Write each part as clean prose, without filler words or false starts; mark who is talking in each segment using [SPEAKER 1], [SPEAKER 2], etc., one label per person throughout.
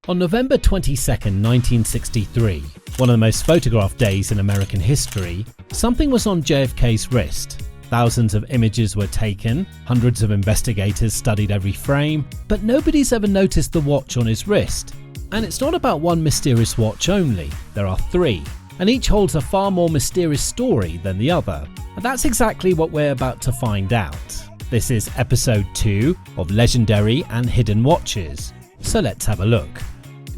[SPEAKER 1] On November 22, 1963, one of the most photographed days in American history, something was on JFK's wrist. Thousands of images were taken, hundreds of investigators studied every frame, but nobody's ever noticed the watch on his wrist. And it's not about one mysterious watch only, there are three, and each holds a far more mysterious story than the other. And that's exactly what we're about to find out. This is episode 2 of Legendary and Hidden Watches. So let's have a look.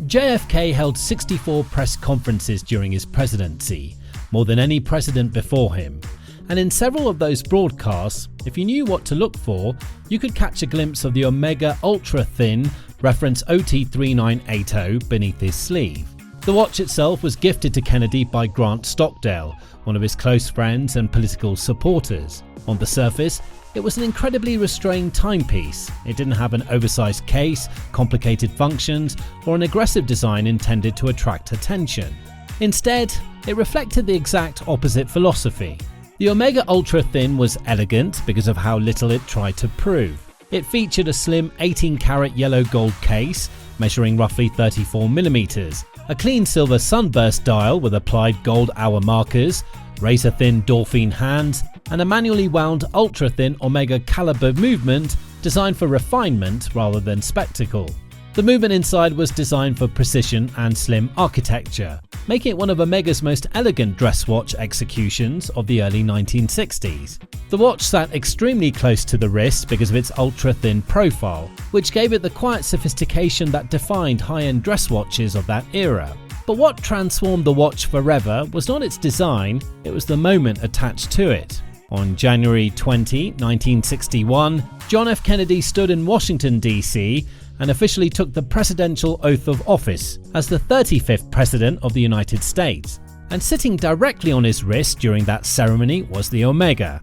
[SPEAKER 1] JFK held 64 press conferences during his presidency, more than any president before him. And in several of those broadcasts, if you knew what to look for, you could catch a glimpse of the Omega Ultra Thin reference OT3980 beneath his sleeve. The watch itself was gifted to Kennedy by Grant Stockdale, one of his close friends and political supporters. On the surface, it was an incredibly restrained timepiece. It didn't have an oversized case, complicated functions, or an aggressive design intended to attract attention. Instead, it reflected the exact opposite philosophy. The Omega Ultra Thin was elegant because of how little it tried to prove. It featured a slim 18-karat yellow gold case, measuring roughly 34mm, a clean silver sunburst dial with applied gold hour markers, razor-thin Dauphine hands, and a manually wound ultra-thin Omega caliber movement designed for refinement rather than spectacle. The movement inside was designed for precision and slim architecture, making it one of Omega's most elegant dress watch executions of the early 1960s. The watch sat extremely close to the wrist because of its ultra-thin profile, which gave it the quiet sophistication that defined high-end dress watches of that era. But what transformed the watch forever was not its design, it was the moment attached to it. On January 20, 1961, John F. Kennedy stood in Washington, D.C. and officially took the presidential oath of office as the 35th President of the United States. And sitting directly on his wrist during that ceremony was the Omega.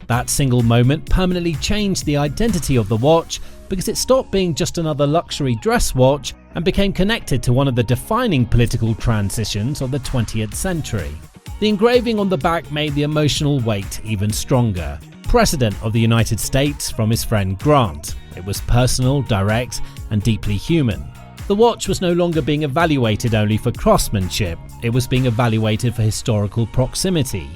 [SPEAKER 1] That single moment permanently changed the identity of the watch because it stopped being just another luxury dress watch and became connected to one of the defining political transitions of the 20th century. The engraving on the back made the emotional weight even stronger. President of the United States from his friend Grant. It was personal, direct, and deeply human. The watch was no longer being evaluated only for craftsmanship, it was being evaluated for historical proximity.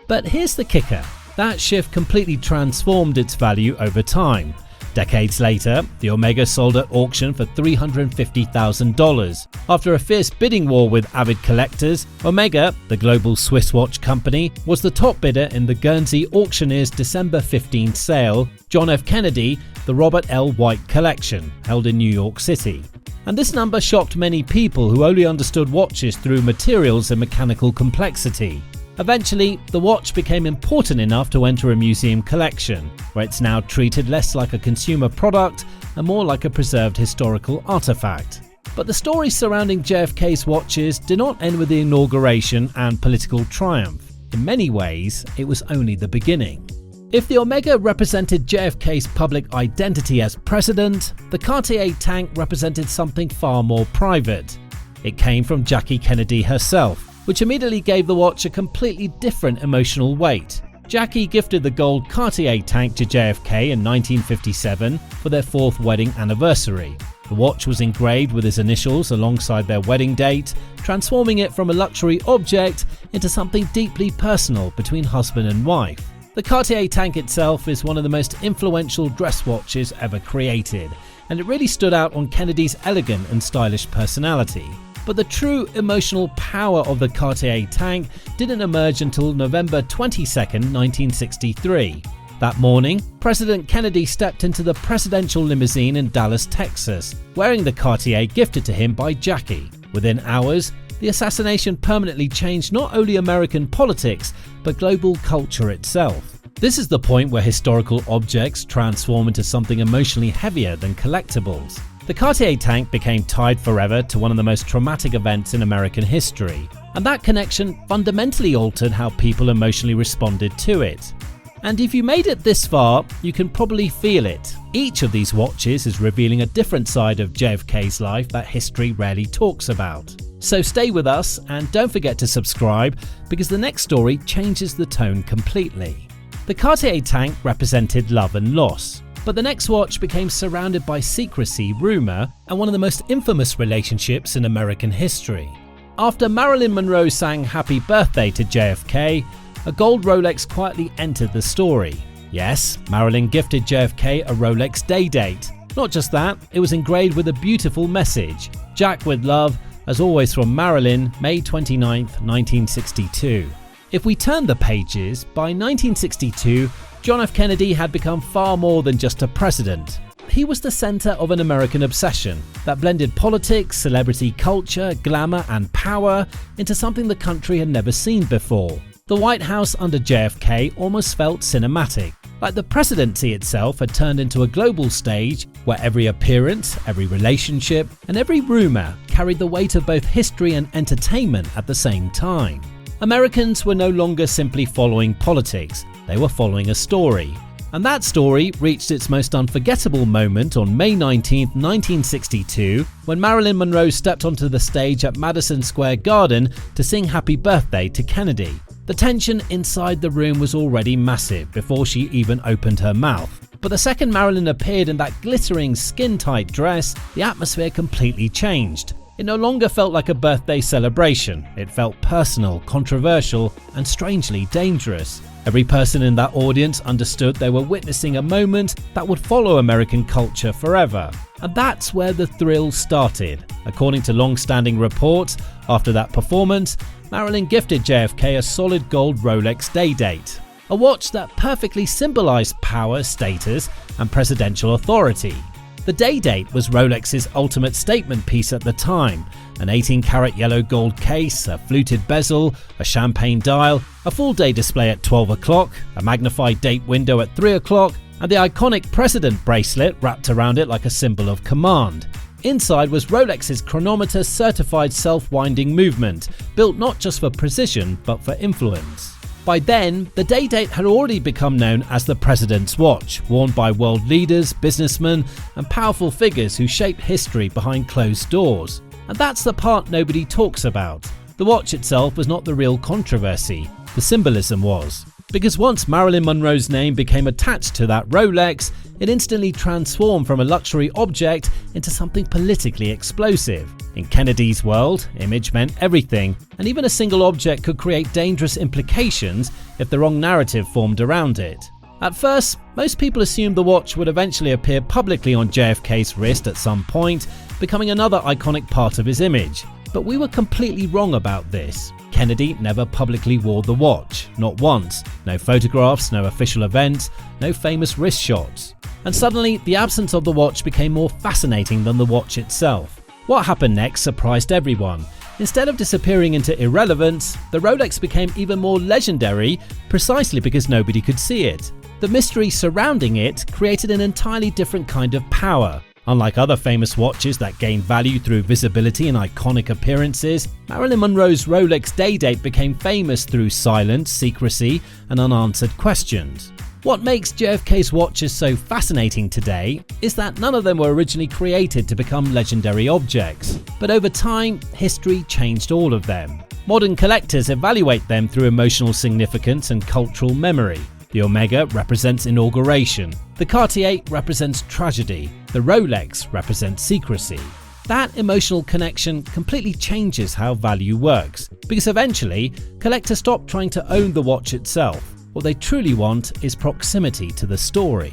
[SPEAKER 1] But here's the kicker. That shift completely transformed its value over time. Decades later, the Omega sold at auction for $350,000. After a fierce bidding war with avid collectors, Omega, the global Swiss watch company, was the top bidder in the Guernsey auctioneer's December 15 sale, John F. Kennedy, the Robert L. White collection, held in New York City. And this number shocked many people who only understood watches through materials and mechanical complexity. Eventually, the watch became important enough to enter a museum collection, where it's now treated less like a consumer product and more like a preserved historical artifact. But the story surrounding JFK's watches did not end with the inauguration and political triumph. In many ways, it was only the beginning. If the Omega represented JFK's public identity as president, the Cartier Tank represented something far more private. It came from Jackie Kennedy herself, which immediately gave the watch a completely different emotional weight. Jackie gifted the gold Cartier Tank to JFK in 1957 for their 4th wedding anniversary. The watch was engraved with his initials alongside their wedding date, transforming it from a luxury object into something deeply personal between husband and wife. The Cartier Tank itself is one of the most influential dress watches ever created, and it really stood out on Kennedy's elegant and stylish personality. But the true emotional power of the Cartier Tank didn't emerge until November 22, 1963. That morning, President Kennedy stepped into the presidential limousine in Dallas, Texas, wearing the Cartier gifted to him by Jackie. Within hours, the assassination permanently changed not only American politics, but global culture itself. This is the point where historical objects transform into something emotionally heavier than collectibles. The Cartier Tank became tied forever to one of the most traumatic events in American history, and that connection fundamentally altered how people emotionally responded to it. And if you made it this far, you can probably feel it. Each of these watches is revealing a different side of JFK's life that history rarely talks about. So stay with us and don't forget to subscribe, because the next story changes the tone completely. The Cartier Tank represented love and loss. But the next watch became surrounded by secrecy, rumor, and one of the most infamous relationships in American history. After Marilyn Monroe sang Happy Birthday to JFK, a gold Rolex quietly entered the story. Yes, Marilyn gifted JFK a Rolex Day-Date. Not just that, it was engraved with a beautiful message: Jack with love, as always from Marilyn, May 29, 1962. If we turn the pages, by 1962, John F. Kennedy had become far more than just a president. He was the center of an American obsession that blended politics, celebrity culture, glamour, and power into something the country had never seen before. The White House under JFK almost felt cinematic, like the presidency itself had turned into a global stage where every appearance, every relationship, and every rumor carried the weight of both history and entertainment at the same time. Americans were no longer simply following politics, they were following a story. And that story reached its most unforgettable moment on May 19, 1962, when Marilyn Monroe stepped onto the stage at Madison Square Garden to sing Happy Birthday to Kennedy. The tension inside the room was already massive before she even opened her mouth. But the second Marilyn appeared in that glittering, skin-tight dress, the atmosphere completely changed. It no longer felt like a birthday celebration. It felt personal, controversial, and strangely dangerous. Every person in that audience understood they were witnessing a moment that would follow American culture forever. And that's where the thrill started. According to long-standing reports, after that performance, Marilyn gifted JFK a solid gold Rolex Day-Date, a watch that perfectly symbolized power, status, and presidential authority. The Day-Date was Rolex's ultimate statement piece at the time: an 18-karat yellow gold case, a fluted bezel, a champagne dial, a full-day display at 12 o'clock, a magnified date window at 3 o'clock, and the iconic president bracelet wrapped around it like a symbol of command. Inside was Rolex's chronometer certified self-winding movement, built not just for precision but for influence. By then, the Day-Date had already become known as the President's Watch, worn by world leaders, businessmen, and powerful figures who shaped history behind closed doors. And that's the part nobody talks about. The watch itself was not the real controversy, the symbolism was. Because once Marilyn Monroe's name became attached to that Rolex, it instantly transformed from a luxury object into something politically explosive. In Kennedy's world, image meant everything, and even a single object could create dangerous implications if the wrong narrative formed around it. At first, most people assumed the watch would eventually appear publicly on JFK's wrist at some point, becoming another iconic part of his image. But we were completely wrong about this. Kennedy never publicly wore the watch, not once. No photographs, no official events, no famous wrist shots. And suddenly, the absence of the watch became more fascinating than the watch itself. What happened next surprised everyone. Instead of disappearing into irrelevance, the Rolex became even more legendary precisely because nobody could see it. The mystery surrounding it created an entirely different kind of power. Unlike other famous watches that gained value through visibility and iconic appearances, Marilyn Monroe's Rolex Day-Date became famous through silence, secrecy, and unanswered questions. What makes JFK's watches so fascinating today is that none of them were originally created to become legendary objects, but over time, history changed all of them. Modern collectors evaluate them through emotional significance and cultural memory. The Omega represents inauguration, the Cartier represents tragedy, the Rolex represents secrecy. That emotional connection completely changes how value works, because eventually, collectors stop trying to own the watch itself. What they truly want is proximity to the story.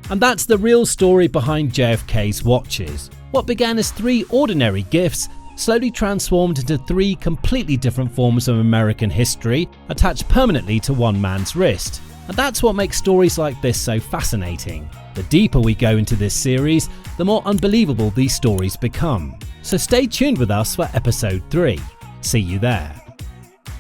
[SPEAKER 1] And that's the real story behind JFK's watches. What began as 3 ordinary gifts slowly transformed into 3 completely different forms of American history attached permanently to one man's wrist. And that's what makes stories like this so fascinating. The deeper we go into this series, the more unbelievable these stories become. So stay tuned with us for episode 3. See you there.